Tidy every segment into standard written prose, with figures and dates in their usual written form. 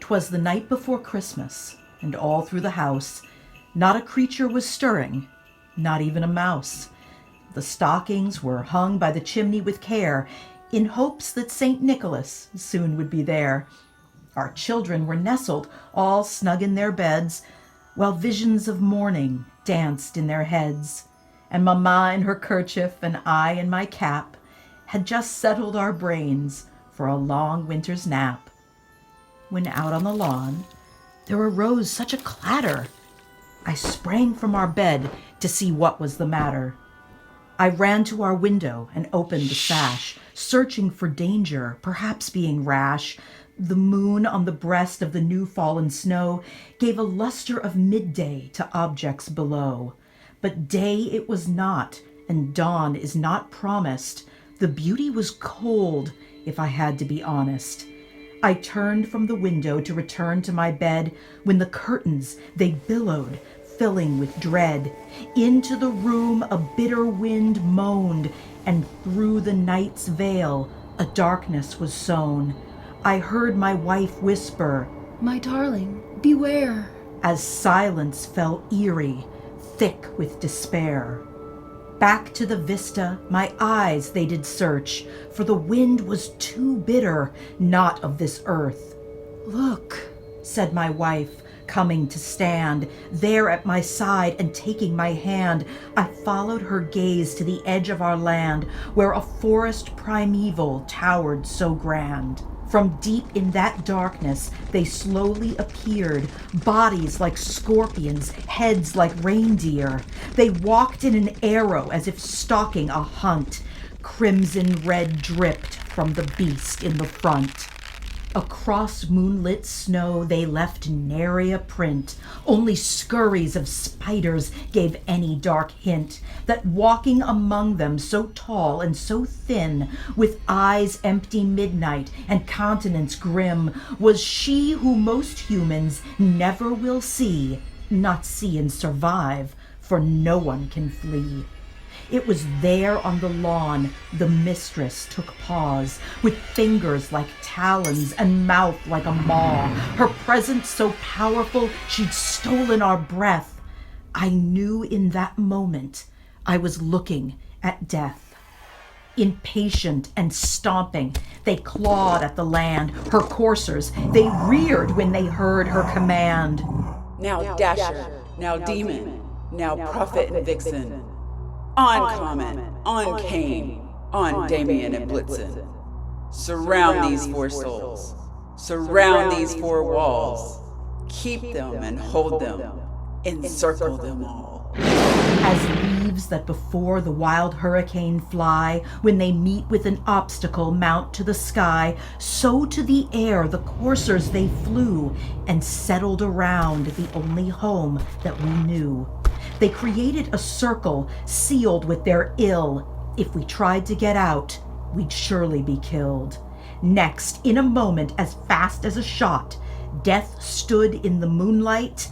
'Twas the night before Christmas, and all through the house not a creature was stirring, not even a mouse. The stockings were hung by the chimney with care, in hopes that St. Nicholas soon would be there. Our children were nestled all snug in their beds, while visions of morning danced in their heads. And Mamma in her kerchief and I in my cap had just settled our brains for a long winter's nap, when out on the lawn there arose such a clatter. I sprang from our bed to see what was the matter. I ran to our window and opened the sash, searching for danger, perhaps being rash. The moon on the breast of the new-fallen snow gave a luster of midday to objects below. But day it was not, and dawn is not promised. The beauty was cold, if I had to be honest. I turned from the window to return to my bed, when the curtains, they billowed, filling with dread. Into the room a bitter wind moaned, and through the night's veil a darkness was sown. I heard my wife whisper, "My darling, beware," as silence fell eerie, thick with despair. Back to the vista my eyes they did search, for the wind was too bitter, not of this earth. "Look," said my wife, coming to stand there at my side and taking my hand. I followed her gaze to the edge of our land, where a forest primeval towered so grand. From deep in that darkness they slowly appeared, bodies like scorpions, heads like reindeer. They walked in an arrow as if stalking a hunt. Crimson red dripped from the beast in the front. Across moonlit snow they left nary a print. Only scurries of spiders gave any dark hint that walking among them so tall and so thin, with eyes empty midnight and countenance grim, was she who most humans never will see, not see and survive, for no one can flee. It was there on the lawn the mistress took pause, with fingers like talons and mouth like a maw. Her presence so powerful she'd stolen our breath. I knew in that moment I was looking at death. Impatient and stomping, they clawed at the land. Her coursers, they reared when they heard her command. "Now Dasher, now Demon, now Prophet and Vixen. On Comet, on Cain, on Damien and Blitzen. Surround these four souls, surround these four walls. Keep them and hold them, encircle them all." As leaves that before the wild hurricane fly, when they meet with an obstacle mount to the sky, so to the air the coursers they flew, and settled around the only home that we knew. They created a circle sealed with their ill. If we tried to get out, we'd surely be killed. Next, in a moment, as fast as a shot, death stood in the moonlight,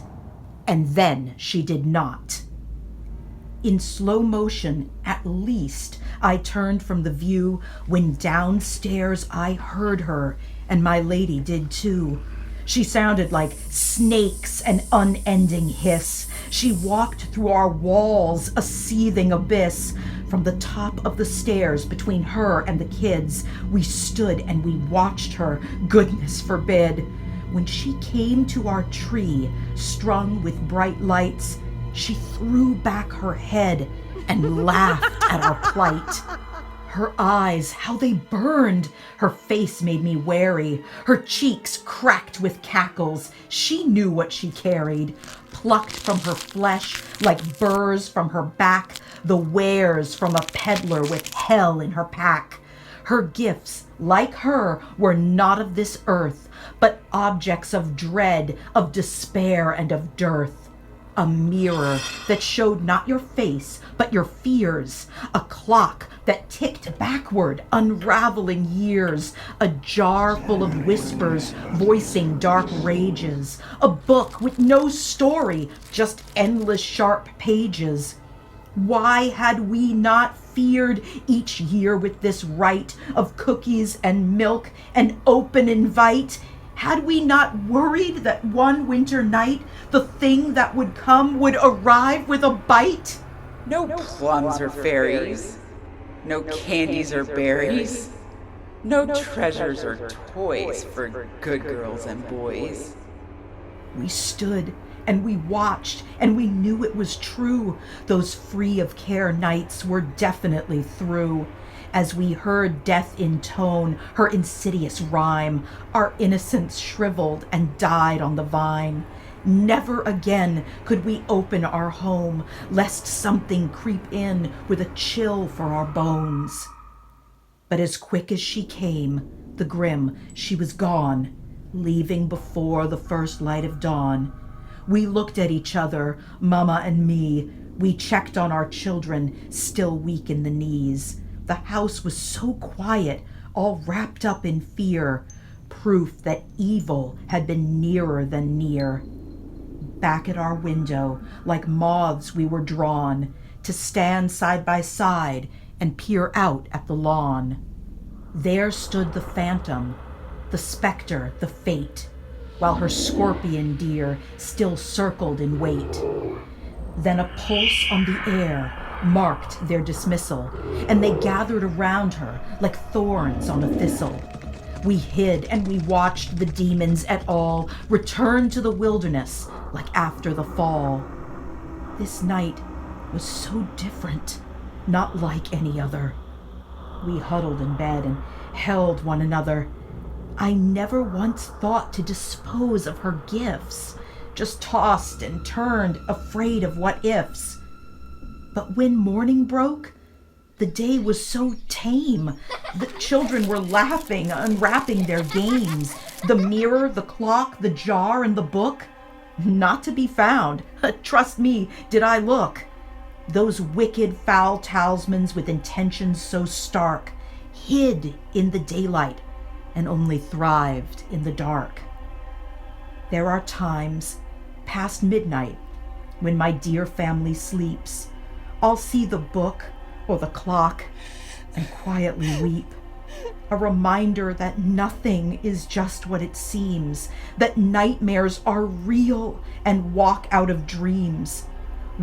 and then she did not. In slow motion, at least, I turned from the view, when downstairs I heard her, and my lady did too. She sounded like snakes, an unending hiss. She walked through our walls, a seething abyss. From the top of the stairs, between her and the kids, we stood and we watched her, goodness forbid. When she came to our tree, strung with bright lights, she threw back her head and laughed at our plight. Her eyes, how they burned! Her face made me wary. Her cheeks cracked with cackles. She knew what she carried. Plucked from her flesh, like burrs from her back, the wares from a peddler with hell in her pack. Her gifts, like her, were not of this earth, but objects of dread, of despair, and of dearth. A mirror that showed not your face, but your fears. A clock that ticked backward, unraveling years. A jar full of whispers, voicing dark rages. A book with no story, just endless sharp pages. Why had we not feared each year with this rite of cookies and milk and open invite? Had we not worried that one winter night the thing that would come would arrive with a bite? No plums or fairies, no candies or berries, no treasures or toys for good girls and boys. We stood and we watched and we knew it was true. Those free of care nights were definitely through. As we heard death intone her insidious rhyme, our innocence shriveled and died on the vine. Never again could we open our home, lest something creep in with a chill for our bones. But as quick as she came, the grim, she was gone, leaving before the first light of dawn. We looked at each other, Mama and me. We checked on our children, still weak in the knees. The house was so quiet, all wrapped up in fear, proof that evil had been nearer than near. Back at our window, like moths we were drawn, to stand side by side and peer out at the lawn. There stood the phantom, the specter, the fate, while her scorpion deer still circled in wait. Then a pulse on the air marked their dismissal, and they gathered around her like thorns on a thistle. We hid and we watched the demons et al. Return to the wilderness like after the fall. This night was so different, not like any other. We huddled in bed and held one another. I never once thought to dispose of her gifts, just tossed and turned, afraid of what ifs. But when morning broke, the day was so tame. The children were laughing, unwrapping their games. The mirror, the clock, the jar, and the book, not to be found. Trust me, did I look. Those wicked, foul talismans with intentions so stark hid in the daylight and only thrived in the dark. There are times, past midnight, when my dear family sleeps. I'll see the book or the clock and quietly weep. A reminder that nothing is just what it seems, that nightmares are real and walk out of dreams.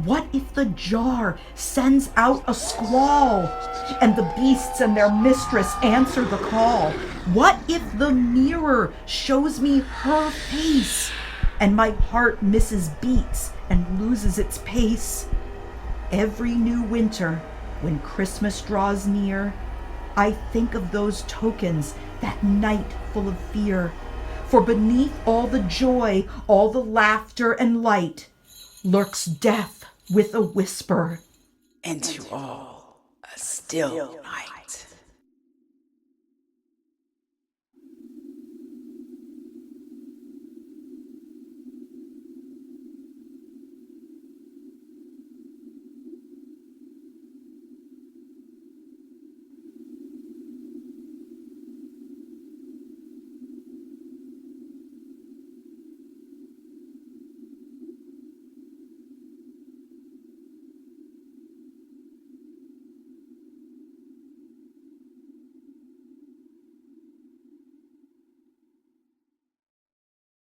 What if the jar sends out a squall and the beasts and their mistress answer the call? What if the mirror shows me her face and my heart misses beats and loses its pace? Every new winter, when Christmas draws near, I think of those tokens, that night full of fear. For beneath all the joy, all the laughter and light, lurks death with a whisper. And to all, a still night.